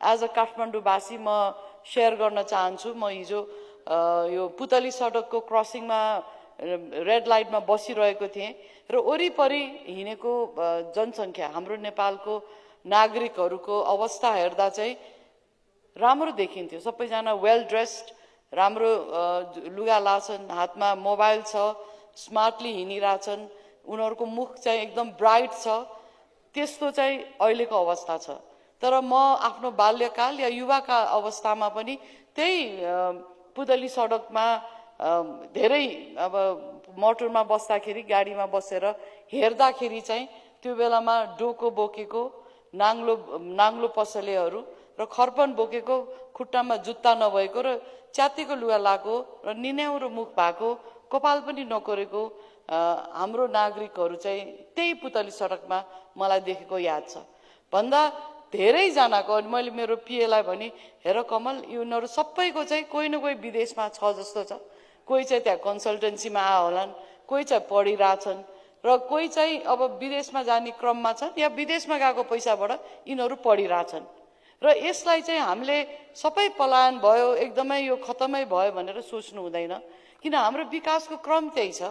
As a काठमाडौँवासी म share गर्न चाहन्छु। म हिजो यो पुतली सडकको क्रसिङमा रेड लाइटमा बसिरहेको थिएँ र वरिपरि हिँडेको जनसङ्ख्या हाम्रो नेपालको नागरिकहरूको अवस्था हेर्दा चाहिँ राम्रो देखिन्थ्यो। सबैजना वेल ड्रेस्ड, राम्रो लुगा लाछन्, हातमा मोबाइल छ, स्मार्टली हिँडिरहेछन्, उनीहरूको मुख चाहिँ एकदम ब्राइट छ। त्यस्तो चाहिँ अहिलेको अवस्था छ। तर म आफ्नो बाल्यकाल या युवाका अवस्थामा पनि त्यही पुतली सडकमा धेरै अब मोटरमा बस्दाखेरि, गाडीमा बसेर हेर्दाखेरि चाहिँ त्यो बेलामा डोको बोकेको नाङ्लो पसलेहरू र खर्पन बोकेको, खुट्टामा जुत्ता नभएको र च्यातेको लुगा लाएको र निन्याउरो मुख भएको, कपाल पनि नकोरेको हाम्रो नागरिकहरू चाहिँ त्यही पुतली सडकमा मलाई देखेको याद छ। भन्दा धेरैजनाको, मैले मेरो पिएलाई भने हेर कमल, यिनीहरू सबैको चाहिँ कोही न कोही विदेशमा छ जस्तो छ। कोही चाहिँ त्यहाँ कन्सल्टेन्सीमा आए होलान्, कोही चाहिँ पढिरहेछन् र कोही चाहिँ अब विदेशमा जाने क्रममा छन् या विदेशमा गएको पैसाबाट यिनीहरू पढिरहेछन्। र यसलाई चाहिँ हामीले सबै पलायन भयो, एकदमै यो खतमै भयो भनेर सोच्नु हुँदैन, किन हाम्रो विकासको क्रम त्यही छ।